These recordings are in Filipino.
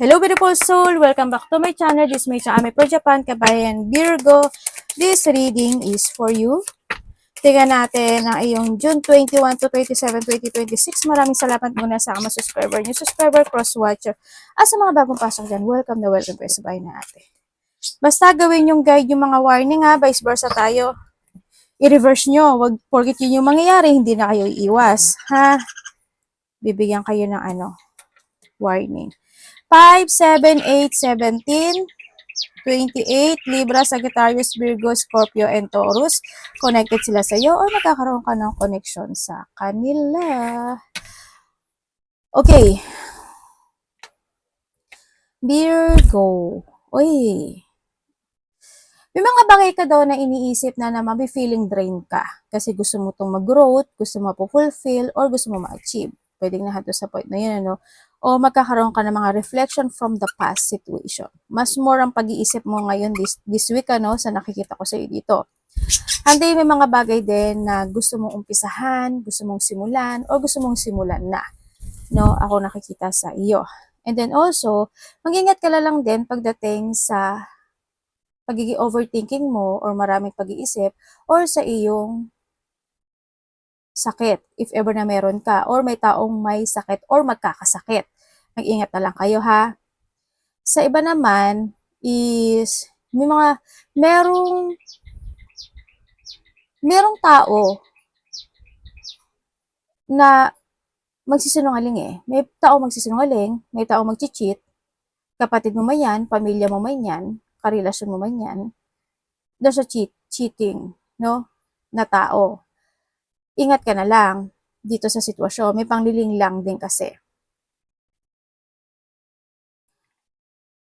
Hello beautiful soul! Welcome back to my channel. This is my channel for Japan, Kabayan Virgo. This reading is for you. Tingnan natin ang iyong June 21 to 27, 2026. Maraming salamat muna sa mga subscriber, new subscriber, cross-watcher. At sa mga bagong pasok dyan, welcome na welcome po sa bahay natin. Basta gawin yung guide yung mga warning ha, vice versa tayo. I-reverse nyo, wag forget yun yung mangyayari, hindi na kayo iiwas. Ha? Bibigyan kayo ng warning. 5, 7, 8, 17, 28, Libra, Sagittarius, Virgo, Scorpio, and Taurus. Connected sila sa iyo or magkakaroon ka ng connection sa kanila. Okay. Virgo. Uy. May mga bagay ka daw na iniisip na mabi-feeling drain ka. Kasi gusto mo itong mag-growth, gusto mo po-fulfill, or gusto mo ma-achieve. Pwedeng nahanto sa point na yun, ano? O magkakaroon ka ng mga reflection from the past situation. Mas more ang pag-iisip mo ngayon this week, ano, sa nakikita ko sa iyo dito. Handi may mga bagay din na gusto mong umpisahan, gusto mong simulan, o gusto mong simulan na. No, ako nakikita sa iyo. And then also, mag-ingat ka lang din pagdating sa pagiging overthinking mo or maraming pag-iisip or sa iyong sakit, if ever na meron ka, or may taong may sakit or magkakasakit. Mag-ingat na lang kayo ha. Sa iba naman is merong tao na magsisinungaling eh. May tao magsisinungaling, may tao mag-cheat, kapatid mo man yan, pamilya mo man yan, karelasyon mo man yan, doon sa cheating, no? Na tao. Ingat ka na lang dito sa sitwasyon. May pangliling lang din kasi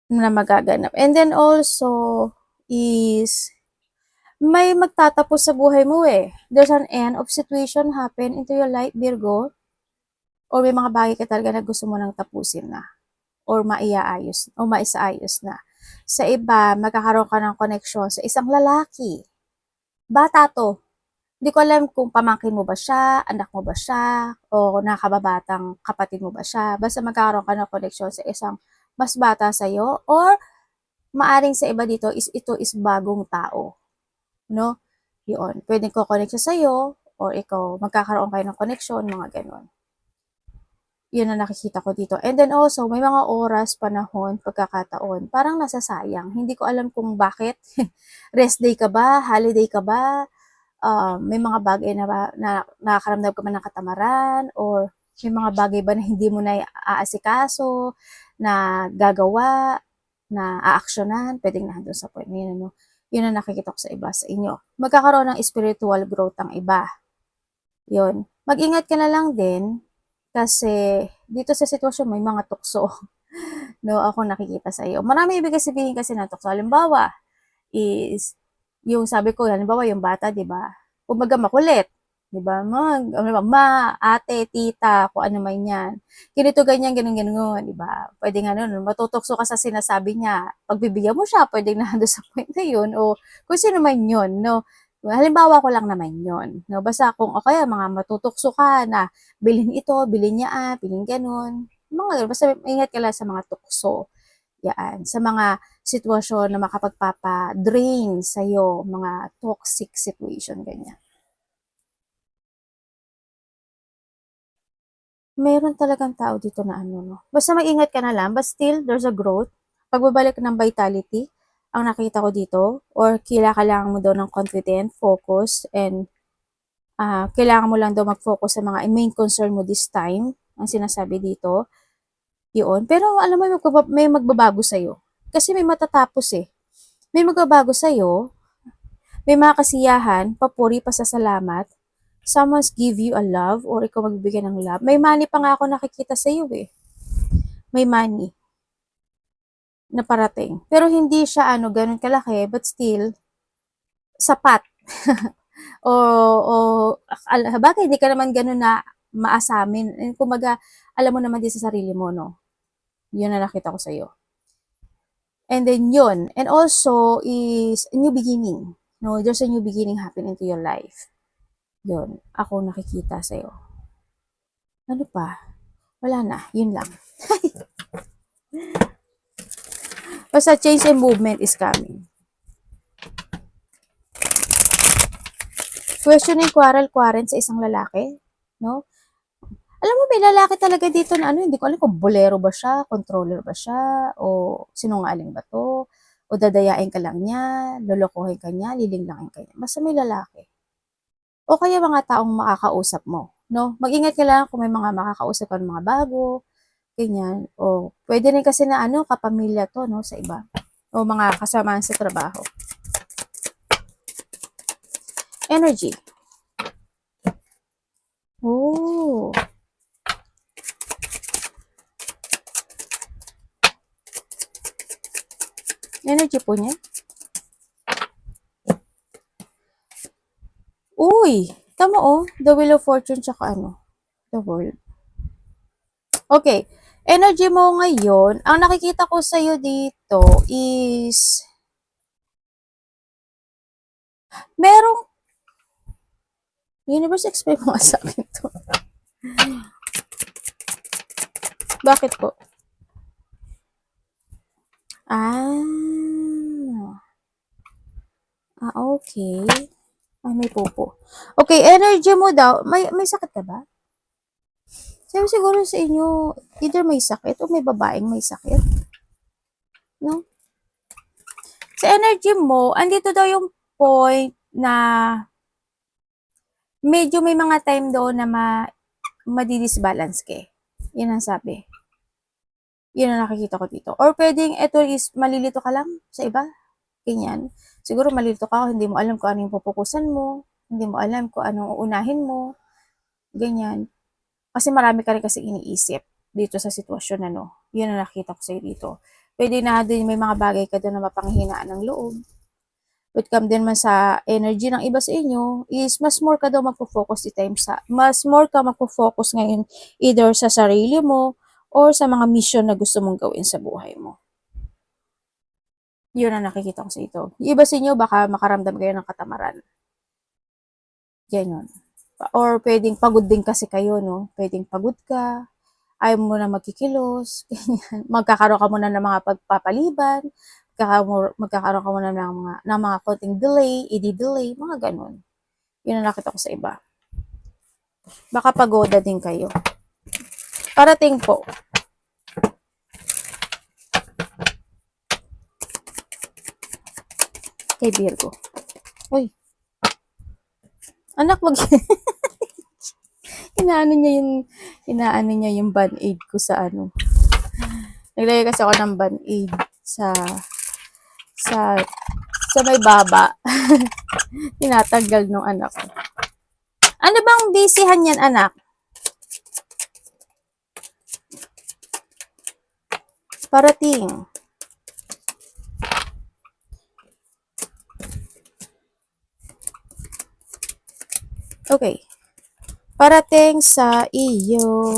na magaganap. And then also is may magtatapos sa buhay mo eh. There's an end of situation happen into your life, Virgo. Or may mga bagay ka talaga na gusto mo nang tapusin na. Or maiaayos, o maisaayos na. Sa iba, magkakaroon ka ng connection sa isang lalaki. Bata to. Hindi ko alam kung pamangkin mo ba siya, anak mo ba siya, o nakababatang kapatid mo ba siya. Basta magkakaroon ka ng connection sa isang mas bata sa'yo, or maaring sa iba dito is ito is bagong tao. No? Yun. Pwedeng ko connect siya sa'yo, or ikaw, magkakaroon kayo ng connection, mga ganon. Yun ang nakikita ko dito. And then also, may mga oras, panahon, pagkakataon, parang nasasayang. Hindi ko alam kung bakit. Rest day ka ba? Holiday ka ba? May mga bagay na nakakaramdam ka man ng katamaran, or may mga bagay ba na hindi mo na aasikaso, na gagawa, na aaksyonan, pwedeng nandun sa point na yun, ano? Yun ang nakikita ko sa iba sa inyo. Magkakaroon ng spiritual growth ang iba. Yun. Mag-ingat ka na lang din, kasi dito sa sitwasyon may mga tukso. No, ako nakikita sa iyo. Marami ibig sabihin kasi ng tukso. Halimbawa, is yung sabi ko, halimbawa yung bata, 'di ba? Kumbaga makulit, 'di ba? Ma, ate, tita, kung ano man 'yan. Ganito ganyan, ganun, 'di ba? Pwede nga noon, matutokso ka sa sinasabi niya. Pagbibigyan mo siya, pwedeng nandoon sa point na 'yun, o kung sino man 'yun, no? Halimbawa ko lang naman 'yon, no? Basta kung o kaya mga matutokso ka na bilhin ito, bilhin niya, bilhin ganun. Mga basta ingat ka lang sa mga tukso. Yan, sa mga sitwasyon na makapagpapa-drain sa'yo, mga toxic situation, ganyan. Meron talagang tao dito na ano, no? Basta mag-ingat ka na lang, but still, there's a growth. Pagbabalik ng vitality, ang nakita ko dito, or kailangan mo daw ng confident, focus, and kailangan mo lang daw mag-focus sa mga main concern mo this time, ang sinasabi dito. Yun. Pero alam mo, may magbabago sa'yo. Kasi may matatapos eh. May magbabago sa'yo, may mga kasiyahan, papuri, pasasalamat, someone's give you a love, or ikaw magbibigay ng love. May money pa nga ako nakikita sa'yo eh. May money na parating. Pero hindi siya ganun kalaki, but still, sapat. Bagay, hindi ka naman ganun na maasamin. Kumbaga, alam mo naman din sa sarili mo, no? Yun na nakita ko sa'yo. And then yun. And also is a new beginning. No, there's a new beginning happening into your life. Yun. Ako nakikita sa'yo. Ano pa? Wala na. Yun lang. Basta change and movement is coming. Questioning quarrel sa isang lalaki, no? Alam mo, may lalaki talaga dito na ano, hindi ko alam kung bolero ba siya, controller ba siya, o sinungaling ba to, o dadayain ka lang niya, lolokohin ka niya, lilinglangin ka niya. Basta may lalaki. O kaya mga taong makakausap mo, no? Mag-ingat ka lang kung may mga makakausap ka ng mga bago, ganyan. O pwede rin kasi na ano, kapamilya to, no, sa iba. O mga kasamaan sa trabaho. Energy. Oh. Energy po niya. Uy, tama oh, the Wheel of Fortune tsaka ano, the World. Okay, energy mo ngayon, ang nakikita ko sa'yo dito is, merong, universe explain mo nga sa akin to. Bakit po? Okay. Ay, may pupo. Okay, energy mo daw, may sakit ka ba? Sabi siguro sa inyo, either may sakit o may babaeng may sakit. No? Sa energy mo, andito daw yung point na medyo may mga time doon na madidisbalance ka. Yan ang sabi. Yun ang nakikita ko dito. Or pwedeng ito is malilito ka lang sa iba. Ganyan. Siguro malilito ka, hindi mo alam kung ano yung pupukusan mo. Hindi mo alam kung anong uunahin mo. Ganyan. Kasi marami ka rin kasi iniisip dito sa sitwasyon na no. Yun ang nakita ko sa'yo dito. Pwede na din may mga bagay ka doon na mapanghinaan ng loob. But come din man sa energy ng iba sa inyo, is mas more ka daw magpo-focus mas more ka magpo-focus ngayon either sa sarili mo or sa mga mission na gusto mong gawin sa buhay mo. Yun ang nakikita ko sa ito. Yung iba sa inyo, baka makaramdam kayo ng katamaran. Ganyan. Or pwedeng pagod din kasi kayo, no? Pwedeng pagod ka, ayaw mo na magkikilos, ganyan. Magkakaroon ka muna ng mga pagpapaliban, magkakaroon ka muna ng mga konting delay, i-delay, mga ganun. Yun ang nakita ko sa iba. Baka pagoda din kayo. Parating po. Kay Virgo. Uy. Anak, wag inaano niya yung band-aid ko sa ano. Naglagay kasi ako ng band-aid sa sa may baba. Tinatanggal nung anak ko. Ano bang bisihan yan, anak? Parating. Okay. Parating sa iyo.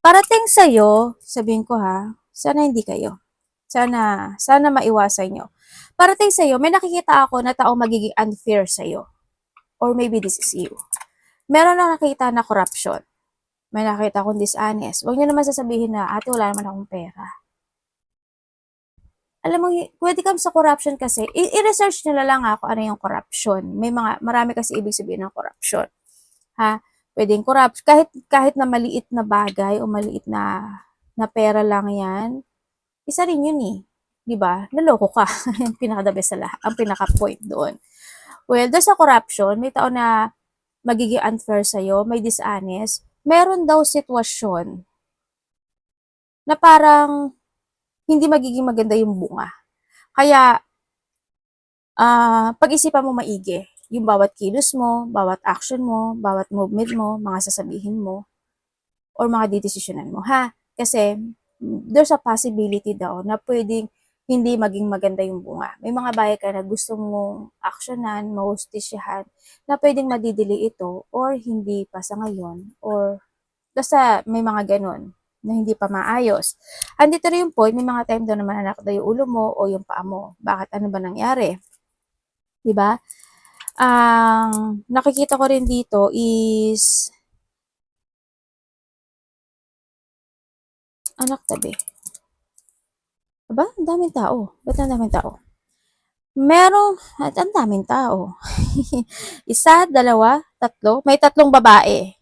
Parating sa iyo, sabihin ko ha, sana hindi kayo. Sana maiwasan nyo. Parating sa iyo, may nakikita ako na taong magiging unfair sa iyo. Or maybe this is you. Meron na nakita na corruption. May nakita akong dishonest. Huwag niyo naman sasabihin na, ate, wala naman akong pera. Alam mo, pwede kang sa corruption kasi, i-research nyo na lang ako ano yung corruption. Marami kasi ibig sabihin ng corruption. Ha? Pwedeng corrupt. Kahit na maliit na bagay o maliit na pera lang yan, isa rin yun eh. Diba? Naloko ka. Yung pinaka-the best sa lahat. Ang pinaka-point doon. Well, doon sa corruption, may tao na magiging unfair sa'yo, may dishonest. Meron daw sitwasyon na parang hindi magiging maganda yung bunga. Kaya, pag-isipan mo maigi. Yung bawat kilos mo, bawat action mo, bawat movement mo, mga sasabihin mo, or mga didesisyonan mo, ha? Kasi, there's a possibility daw na pwedeng hindi maging maganda yung bunga. May mga bagay ka na gusto mong aksyonan, mahustisyahan, na pwedeng madidili ito, or hindi pa sa ngayon, or basta may mga ganun na hindi pa maayos. Andito rin yung point, may mga time daw na mananak daw yung ulo mo o yung paa mo. Bakit? Ano ba nangyari? Diba? Ang nakikita ko rin dito is Anak tabi. Aba, ang daming tao. Ba't ang daming tao? At ang daming tao. Isa, dalawa, tatlo. May tatlong babae.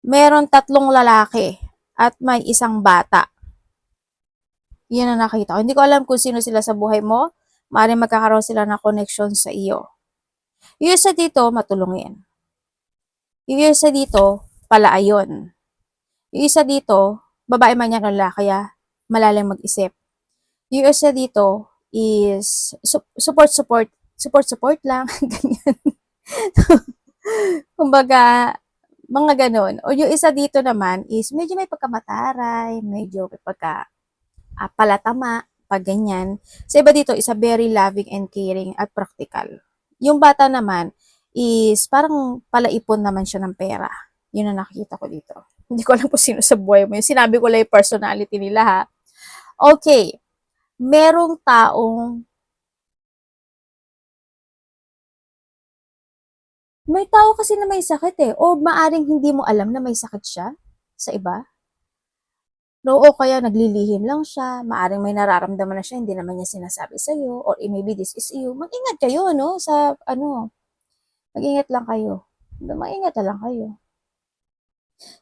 Meron tatlong lalaki. At may isang bata. Yun ang nakita ko. Hindi ko alam kung sino sila sa buhay mo. Maaaring magkakaroon sila ng connection sa iyo. Yung isa dito, matulungin. Yung isa dito, palaayon. Yung isa dito, babae man yan o lalaki, kaya malalim mag-isip. Yung isa dito is support lang, ganyan. Kumbaga, mga ganon. O yung isa dito naman is medyo may pagkamataray, medyo may palatama, pag ganyan. Sa iba dito, isa very loving and caring at practical. Yung bata naman is parang palaipon naman siya ng pera. Yun ang nakikita ko dito. Hindi ko alam kung sino sa buhay mo yun. Sinabi ko lang yung personality nila ha. Okay. Merong taong may tao kasi na may sakit eh. O maaring hindi mo alam na may sakit siya sa iba. No, o kaya naglilihim lang siya, maaring may nararamdaman na siya, hindi naman niya sinasabi sa'yo, or maybe this is you. Mag-ingat kayo, no? Sa, mag-ingat lang kayo. Mag-ingat na lang kayo.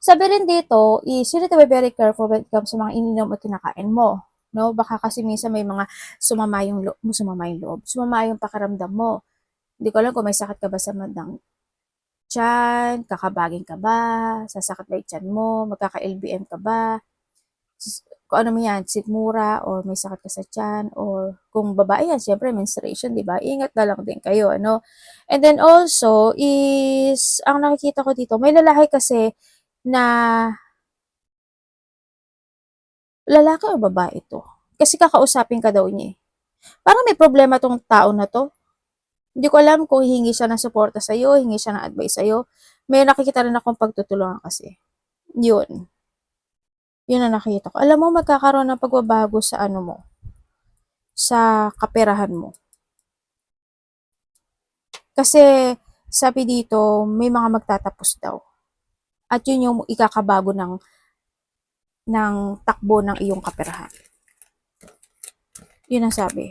Sabi rin dito, is you need to be very careful when it comes sa mga ininom at kinakain mo. No? Baka kasi minsan may mga sumama yung pakiramdam mo. Hindi ko alam kung may sakit ka ba sa mandang tiyan, kakabagin ka ba, sasakit ba yung tiyan mo, magkaka-LBM ka ba, kung ano mo yan, sikmura, or may sakit ka sa tiyan, or kung babae yan, syempre menstruation, di ba? Ingat na lang din kayo, ano? And then also, is, ang nakikita ko dito, may lalaki kasi na, lalaki o babae to? Kasi kakausapin ka daw niya eh. Parang may problema tong tao na to. Hindi ko alam kung hingi siya ng suporta sa'yo, hingi siya ng advice sa'yo. May nakikita rin akong pagtutulungan kasi. Yun. Yun ang nakita ko. Alam mo, magkakaroon ng pagbabago sa ano mo, sa kaperahan mo. Kasi, sabi dito, may mga magtatapos daw. At yun yung ikakabago ng takbo ng iyong kaperahan. Yun ang sabi.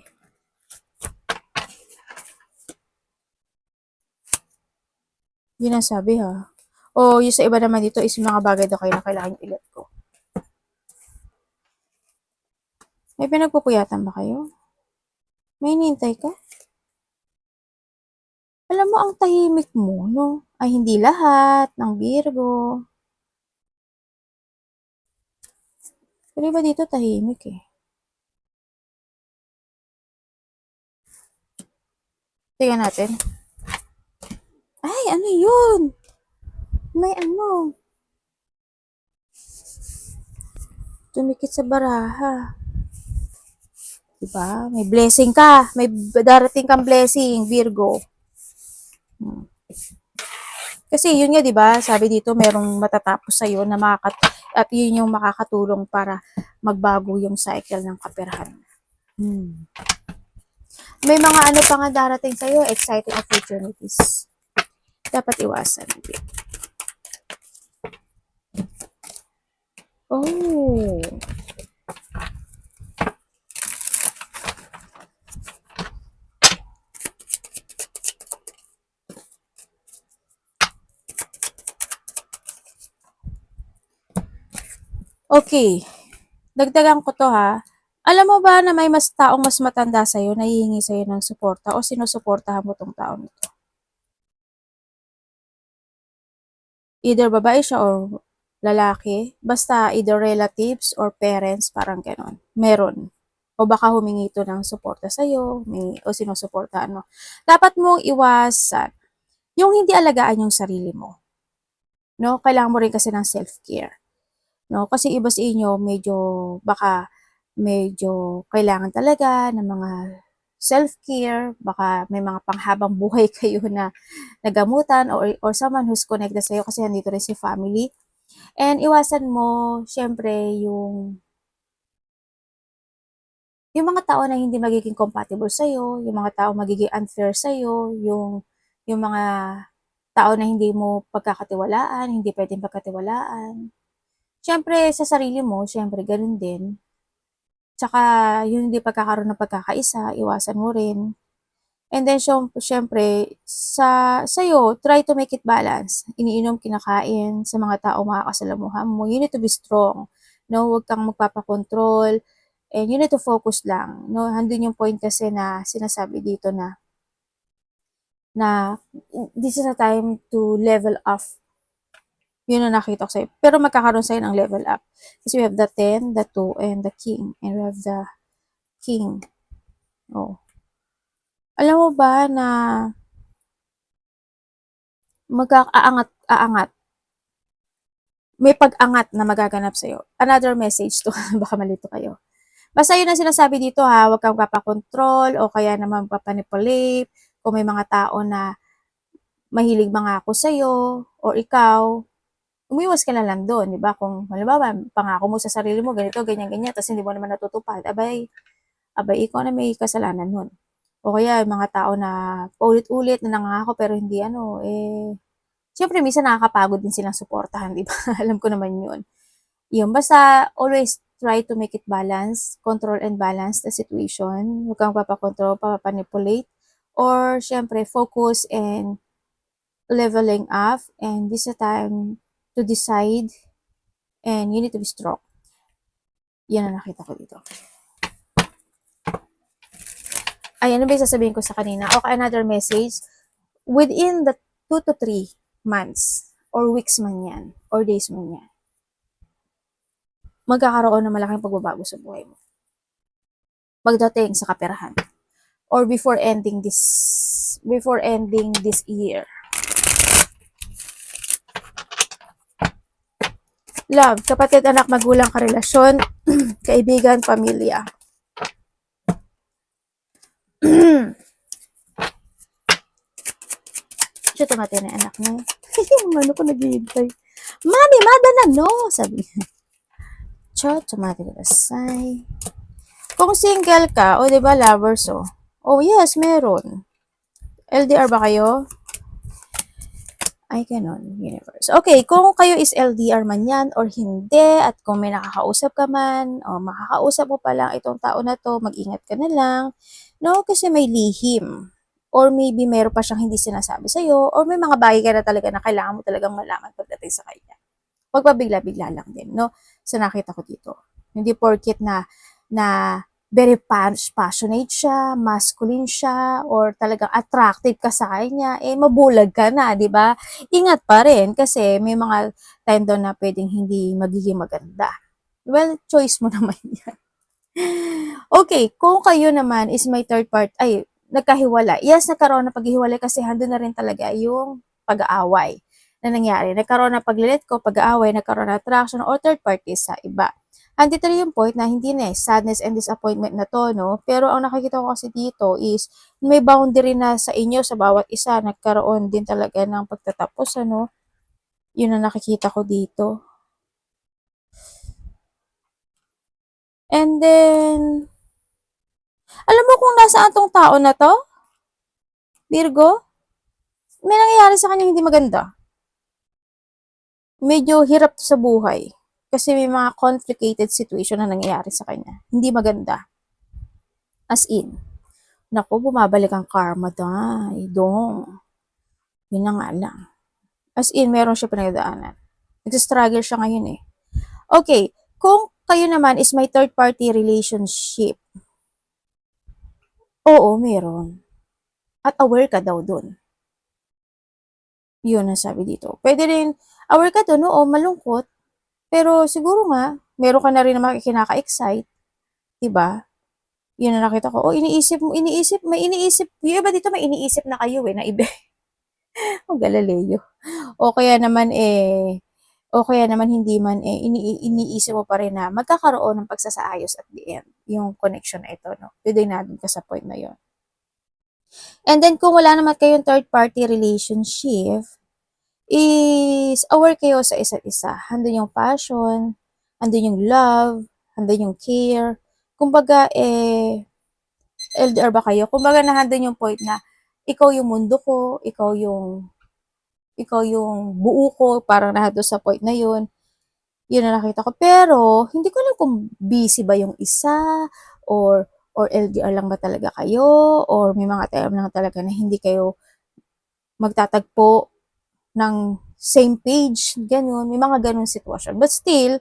Yun ang sabi ha. O yung sa iba naman dito is mga bagay daw kayo na kailangan yung ilat ko. May pinagpupuyatan ba kayo? May hinihintay ka? Alam mo, ang tahimik mo, no? Ay, hindi lahat ng Virgo. Pero iba dito tahimik eh. Tingnan natin. Ay, ano yun? May ano? Tumikit sa baraha. Diba? May blessing ka. May darating kang blessing, Virgo. Kasi yun nga, 'di ba? Sabi dito merong matatapos sa iyo na at yun yung makakatulong para magbago yung cycle ng kaperahan. Hmm. May mga ano pa nga darating sa iyo, exciting opportunities. Dapat iwasan. Oh. Okay. Dagdagan ko to ha. Alam mo ba na may mas taong mas matanda sa'yo na hihingi sa'yo ng suporta o sinusuportahan mo tong taon nito? Either babae siya or lalaki. Basta either relatives or parents, parang ganon. Meron. O baka humingi ito ng suporta sa'yo, o sinusuportahan mo. Dapat mong iwasan yung hindi alagaan yung sarili mo. No? Kailangan mo rin kasi ng self-care. No? Kasi iba sa inyo, medyo kailangan talaga ng mga self-care, baka may mga panghabang buhay kayo na nagamutan or someone who's connected sa'yo kasi nandito rin si family. And iwasan mo, syempre, yung mga tao na hindi magiging compatible sa'yo, yung mga tao magiging unfair sa'yo, yung mga tao na hindi mo pagkakatiwalaan, hindi pwedeng pagkatiwalaan. Siyempre sa sarili mo, siyempre gano'n din. Tsaka yung hindi pagkakaroon ng pagkakaisa, iwasan mo rin. And then siyempre sa'yo, try to make it balance. Iniinom, kinakain, sa mga taong makakasalamuha mo, you need to be strong, 'no? Huwag kang magpapakontrol and you need to focus lang, 'no? Andun yung point kasi na sinasabi dito na this is a time to level up. Yun ang nakita ko sa'yo. Pero magkakaroon sa'yo ng level up. Kasi we have the 10, the 2, and the king. And we have the king. Oh. Alam mo ba na aangat may pag-angat na magaganap sa'yo. Another message to, baka malito kayo. Basta yun ang sinasabi dito ha, huwag kang papakontrol o kaya naman papanipulate. Kung may mga tao na mahilig mangako sa'yo or ikaw, umiwas ka na lang doon, di ba? Kung halimbawa, pangako mo sa sarili mo, ganito, ganyan, ganyan, tapos hindi mo naman natutupad, abay, ikaw na may kasalanan nun. O kaya, mga tao na paulit-ulit na nangangako pero hindi siyempre, minsan nakakapagod din silang suportahan, di ba? Alam ko naman yun. Yun, basta always try to make it balance, control and balance the situation. Huwag kang papakontrol, papapanipulate. Or, syempre, focus and leveling up. And this is a time to decide and you need to be strong. Yan ang nakita ko dito. Ay, ano ba yung sasabihin ko sa kanina? Okay, another message. Within the 2 to 3 months or weeks man yan, or days man yan, magkakaroon ng malaking pagbabago sa buhay mo. Pagdating sa kaperahan. Or before ending this year. Love, kapatid, anak, magulang, karelasyon, kaibigan, pamilya. Siya tumati na anak mo. Ano ko naghihintay? Mami, mada na no, sabi. Siya tumati na say. Kung single ka, o diba lovers oh. Oh yes, meron. LDR ba kayo? Ay, ganon, universe. Okay, kung kayo is LDR man yan or hindi, at kung may nakakausap ka man, o makakausap mo pa lang itong tao na to, mag-ingat ka na lang. No, kasi may lihim. Or maybe meron pa siyang hindi sinasabi sa'yo, or may mga bagay ka na talaga na kailangan mo talagang malaman pagdating sa kanya. Huwag pa bigla-bigla lang din, no? So, nakita ko dito. Hindi porket na very passionate siya, masculine siya, or talagang attractive ka sa kanya, mabulag ka na, di ba? Ingat pa rin kasi may mga time doon na pwedeng hindi magiging maganda. Well, choice mo naman yan. Okay, kung kayo naman is may third part, nagkahiwala. Yes, nagkaroon na paghihiwalay kasi handun na rin talaga yung pag-aaway na nangyari. Nagkaroon na paglilit ko, pag-aaway, nagkaroon na attraction or third party sa iba. Andito rin yung point na hindi na sadness and disappointment na to, no? Pero ang nakikita ko kasi dito is may boundary na sa inyo, sa bawat isa, nagkaroon din talaga ng pagtatapos, ano? Yun ang nakikita ko dito. And then, alam mo kung nasaan tong tao na to? Virgo? May nangyayari sa kanya hindi maganda. Medyo hirap sa buhay. Kasi may mga complicated situation na nangyayari sa kanya. Hindi maganda. As in, naku, bumabalik ang karma dahil dong. Yun na nga lang. As in, meron siya pinagdaanan. Nagsistruggle siya ngayon eh. Okay, kung kayo naman is may third party relationship, oo, meron. At aware ka daw dun. Yun ang sabi dito. Pwede rin, aware ka dun, oo, malungkot. Pero siguro nga, meron ka na rin naman kinaka-excite. Diba? Yun ang nakita ko. Oh, may iniisip. Yung iba dito may iniisip na kayo na iba. O Galileo. O kaya naman hindi man iniisip mo pa rin na magkakaroon ng pagsasaayos at the end. Yung connection na ito, no? Pwede natin ka sa point na yon. And then, kung wala naman kayong third party relationship, is aware kayo sa isa't isa. Handun yung passion, handun yung love, handun yung care. Kumbaga, LDR ba kayo? Kumbaga, nahandun yung point na ikaw yung mundo ko, ikaw yung buo ko, parang nahado sa point na yun. Yun ang nakita ko. Pero, hindi ko alam kung busy ba yung isa, or LDR lang ba talaga kayo, or may mga time lang talaga na hindi kayo magtatagpo ng same page, ganun. May mga ganun sitwasyon. But still,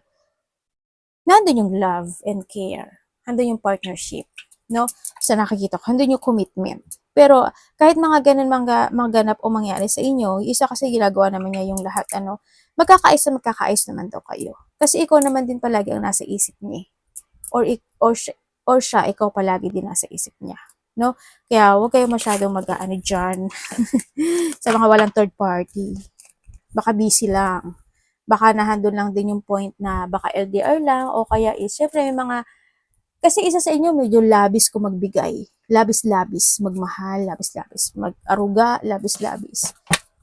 nandun yung love and care. Nandun yung partnership. No? Sa nakikita ko, nandun yung commitment. Pero, kahit mga ganun maganap o mangyari sa inyo, yung isa kasi ginagawa naman niya yung lahat, magkakaayos naman daw kayo. Kasi ikaw naman din palagi ang nasa isip niya. Or siya, ikaw palagi din nasa isip niya. No? Kaya, huwag kayo masyadong mag-aano dyan sa mga walang third party. Baka busy lang. Baka nahandun lang din yung point na baka LDR lang o kaya syempre may mga, kasi isa sa inyo medyo labis ko magbigay. Labis-labis, magmahal, labis-labis, mag-aruga, labis-labis.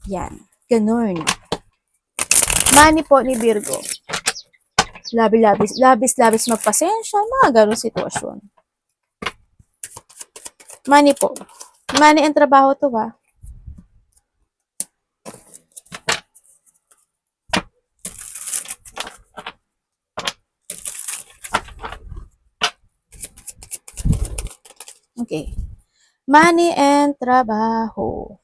Yan. Ganun. Money po ni Virgo. Labis-labis magpasensya, mga ganun sitwasyon. Money po. Money and trabaho to ba? Okay. Money and trabaho.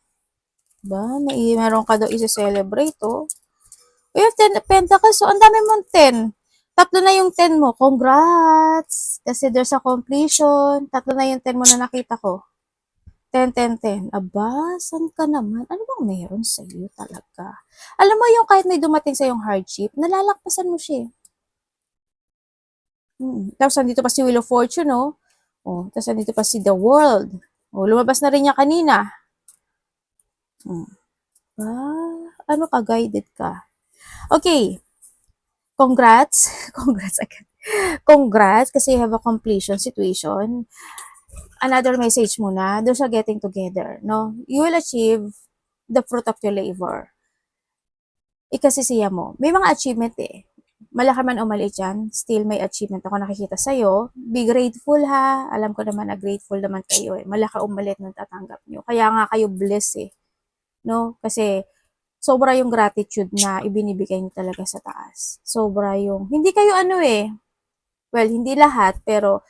Ba, meron ka daw i-celebrate, oh. We have 10 of Pentacles, so ang dami mong 10. Tatlo na yung 10 mo. Congrats! Kasi there's a completion. Tatlo na yung 10 mo na nakita ko. 10, 10, 10. Aba, saan ka naman? Ano bang meron sa iyo talaga? Alam mo yung kahit may dumating sa yung hardship, nalalakpasan mo siya. Tapos nandito pa si Wheel of Fortune, no? Tapos nandito pa si The World. Lumabas na rin niya kanina. Ano ka, guided ka? Okay. Congrats. Congrats agad. Congrats kasi you have a completion situation. Another message muna, there's a getting together, no? You will achieve the fruit of your labor. Ikasisiya mo. May mga achievement eh. Malaki man o maliit yan, still may achievement ako nakikita sa'yo. Be grateful ha. Alam ko naman na grateful naman kayo eh. Malaki o maliit nang tatanggap nyo. Kaya nga kayo bless eh. No? Kasi sobra yung gratitude na ibinibigay nyo talaga sa taas. Sobra yung, hindi kayo well, hindi lahat, pero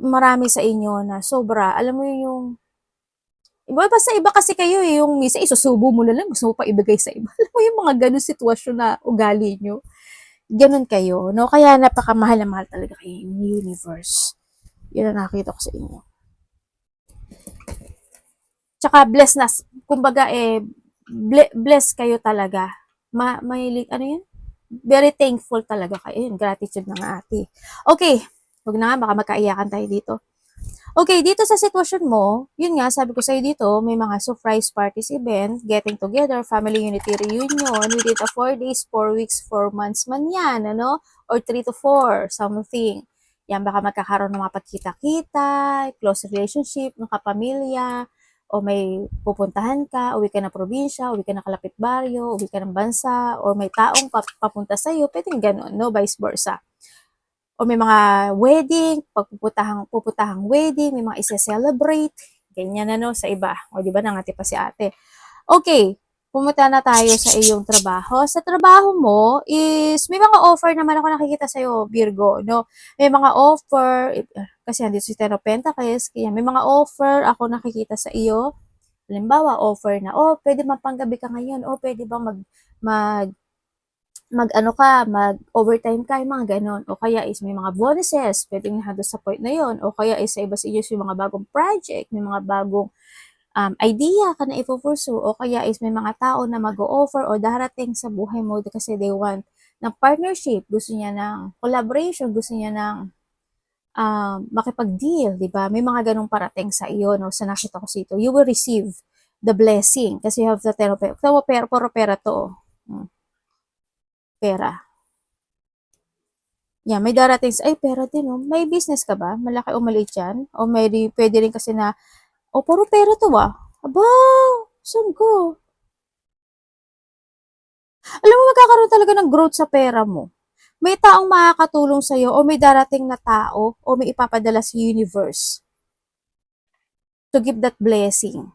marami sa inyo na sobra, alam mo yung, basta iba kasi kayo eh, yung misa isusubo mo na lang, gusto mo pa ibigay sa iba. Alam mo yung mga ganun sitwasyon na ugali nyo. Ganun kayo, no? Kaya napakamahal na mahal talaga kayo yung universe. Yun ang nakita ko sa inyo. Tsaka bless na, kumbaga bless kayo talaga. Ano yun? Very thankful talaga kayo. Yun, gratitude na nga ate. Okay, huwag na nga, baka magkaiyakan tayo dito. Okay, dito sa sitwasyon mo, yun nga, sabi ko sa'yo dito, may mga surprise parties event, getting together, family unity reunion, within 4 days, 4 weeks, 4 months man yan, ano? Or 3 to 4, something. Yan, baka magkakaroon ng mga pagkita-kita, close relationship, ng kapamilya, o may pupuntahan ka, uwi ka na probinsya, uwi ka na kalapit baryo, uwi ka ng bansa, or may taong papunta sa'yo, pwedeng ganun, no? Vice versa. O may mga wedding, puputahang wedding, may mga isa-celebrate, ganyan sa iba. O di ba nangati pa si ate. Okay, pumunta na tayo sa iyong trabaho. Sa trabaho mo is, may mga offer naman ako nakikita sa'yo, Virgo, no? May mga offer, kasi andito si Ten of Pentacles, kaya may mga offer ako nakikita sa iyo. Halimbawa, offer na, pwede mapanggabi ka ngayon, pwede bang mag-overtime ka, yung mga ganon. O kaya is may mga bonuses, pwedeng nahado sa point na yon. O kaya is sa iba sa yung mga bagong project, may mga bagong idea ka na ipupursue. O kaya is may mga tao na mag-o-offer o darating sa buhay mo kasi they want ng partnership, gusto niya ng collaboration, gusto niya ng makipag-deal, di ba? May mga ganong parating sa iyo, no? Sa nakita ko sito, you will receive the blessing kasi you have the pera to. Pera. Yan, may darating ay pera din, oh. May business ka ba? Malaki o maliit yan? O pwede rin kasi na, puro pera to ah. Aba, saan ko? Alam mo, magkakaroon talaga ng growth sa pera mo. May taong makakatulong sa'yo o may darating na tao o may ipapadala sa universe to give that blessing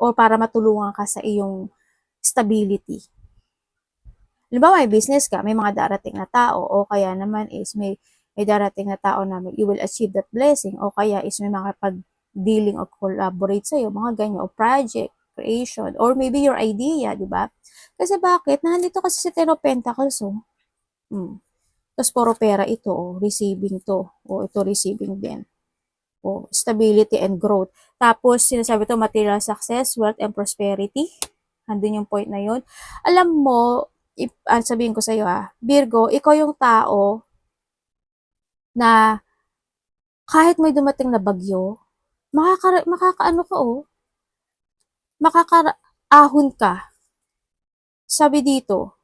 o para matulungan ka sa iyong stability. halimbawa may business ka, may mga darating na tao, o kaya naman is may darating na tao na you will achieve that blessing, o kaya is may mga pag-dealing o collaborate sa'yo, mga ganyan, o project, creation, or maybe your idea, di ba? Kasi bakit? Nandito kasi si Ten of Pentacles, oh. Tapos puro pera ito, oh, receiving to, o ito receiving din. O, stability and growth. Tapos, sinasabi to, material success, wealth, and prosperity. Andun yung point na yun. Alam mo, sabihin ko sa'yo Virgo, ikaw yung tao na kahit may dumating na bagyo, makakaano ka makakaahon ka. Sabi dito,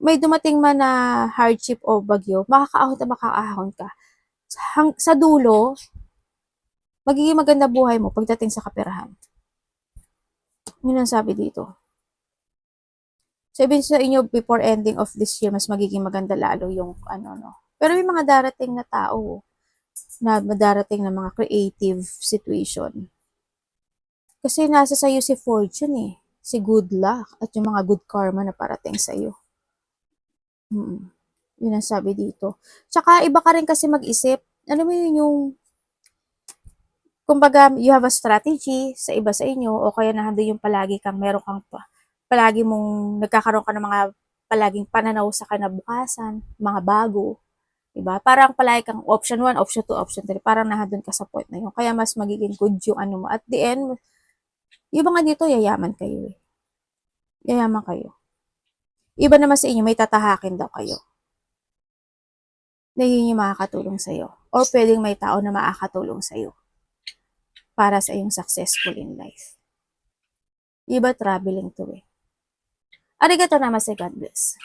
may dumating man na hardship o bagyo, makakaahon ka. Sa dulo, magiging maganda buhay mo pagdating sa kaperahan. Yun ang sabi dito. Sabihin sa inyo, before ending of this year, mas magiging maganda lalo yung Pero may mga darating na tao na darating na mga creative situation. Kasi nasa sa'yo si fortune si good luck, at yung mga good karma na parating sa'yo. Yun ang sabi dito. Tsaka iba ka rin kasi mag-isip. Ano mo yun yung kumbaga, you have a strategy sa iba sa inyo, o kaya nandun yung meron kang palagi mong nagkakaroon ka ng mga palaging pananaw sa kinabukasan, mga bago, diba? Parang palagi kang option 1, option 2, option 3, parang nandun ka sa point na yun. Kaya mas magiging good yung mo. At the end, yung mga dito, yayaman kayo Yayaman kayo. Iba naman sa inyo, may tatahakin daw kayo. Na yun yung makakatulong sa'yo. Or pwedeng may tao na makakatulong sa'yo para sa iyong successful in life. Iba traveling to Arigato namaste, God bless.